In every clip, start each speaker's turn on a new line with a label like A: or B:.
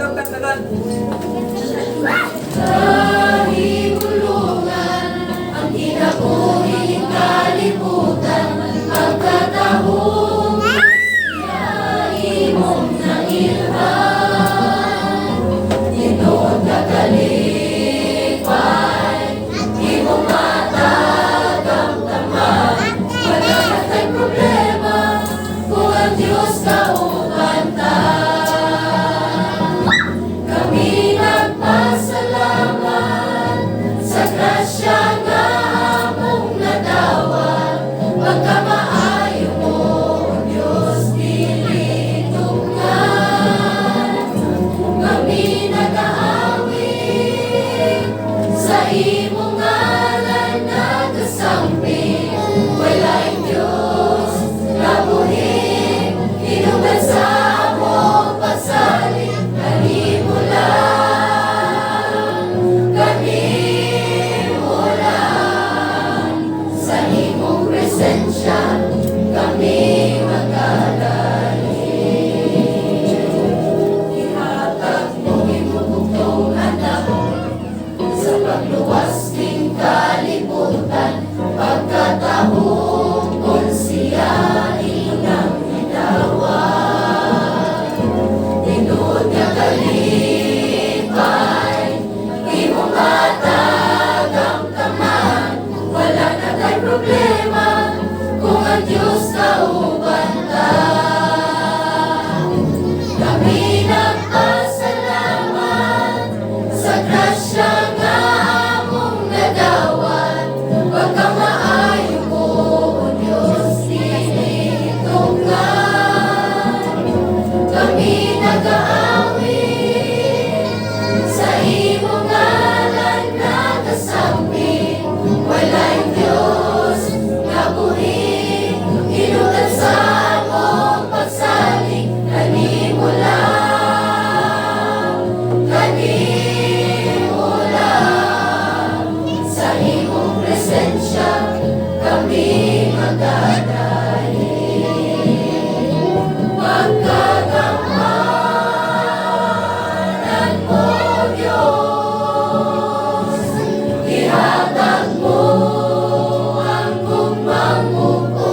A: nagkatagan.
B: Kahihulungan ang kinabuhing kalibutan, pagkatahong siya imong nailhan. Tinood ka kalipay, imong matagamtaman, wala na tayong problema kung ang Diyos kauban ta. Kami nagpasalamat sa grasya nga among nadawat, pagkamaayo mo, Diyos, dili tunggan. Kami nag-aawit sa imong ngalan nagasampi, walay Diyos kabuhi, inuman sa among pasalit, kanimo lang, kanimo lang. Sa imong presensya kami magdadalhin. Ihatag mo imong bugtong anak sa pagluwas ning kalibutan, pagkatahong kung siya inang idawat. Tinood nga kalipay, imong matagamtaman, wala na tayong problema kung ang Diyos kauban ta. Kami nagpasalamat sa grasya nga among nadawat, pagkamaayo mo, Diyos, dili tunggan. Kami nag-aawit sa imong ngalan nagasampi, walay Diyos kabuhi, inulan sa among pagsalig, kanimo lang, kanimo lang. Sa imong presensya kami magdadalhin. Pagkagamanan mo, Diyos, ihatag mo ang kumangukos.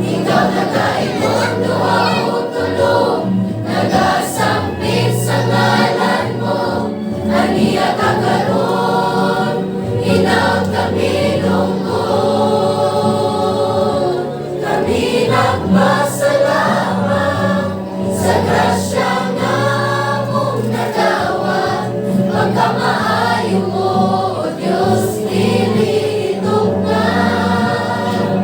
B: Ikaw nagkaibon, duha o tulong, nagasampit sa ngalan mo, aniya ka karon, inaot kami lungkot. Kami nagpasalamat sa grasya nga among nadawat, pagkamaayo mo, Diyos, dili tunggan.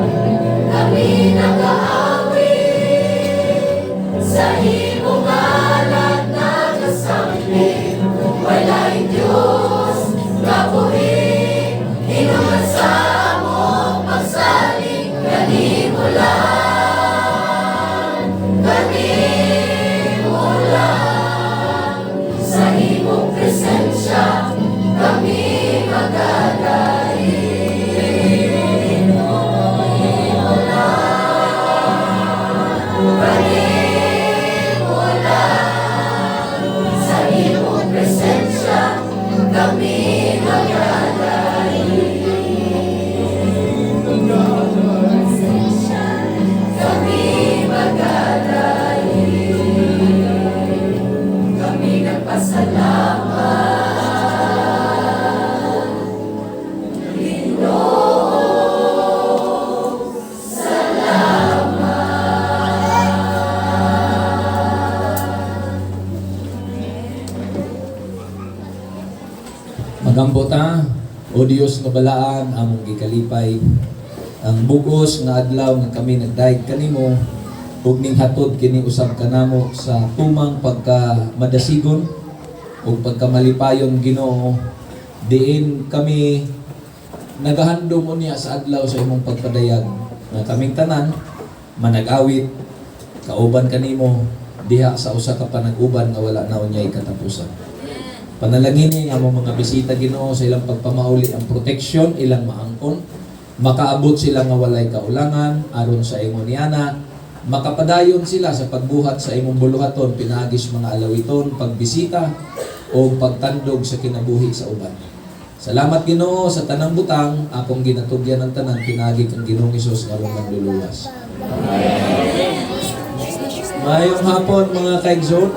B: Kami nag-aawit sa imong ngalan nagasampi, walay Diyos kabuhi, inuman sa among pagsalig, kanimo lang, kanimo lang. Sa imong presensya kami magdadalhin. Kanimo lang, kanimo lang. Sa imong presensya kami magdadalhin. Presensya kami magdadalhin. Kami nagpasalamat, Panginoon,
C: Magambot o Dios nga balaan among gikalipay ang bugos nga adlaw nga kami nagdayeg kanimo ug ning hatod kini usab kanamo sa tumang pagka madasigon ug pagkamalipayon Ginoo diin kami nagahandom unya sa adlaw sa imong pagpadayag nga kaming tanan manag-awit kauban kanimo diha sa usa ka panag-uban nga wala na unyay katapusan. Panalangin nga mga bisita Ginoo sa ilang pagpamauli ang proteksyon, ilang maangkon, makaabot sila nga walay kaulangan aron sa imo niana makapadayon sila sa pagbuhat sa imong buluhaton, pinagis mga alawiton, pagbisita o pagtandog sa kinabuhi sa uban. Salamat Ginoo sa tanang butang, akong ginatugyan ng tanan, pinagi kang Ginoong Hesus nga among manluluwas. Mayong hapon mga kaigsoon.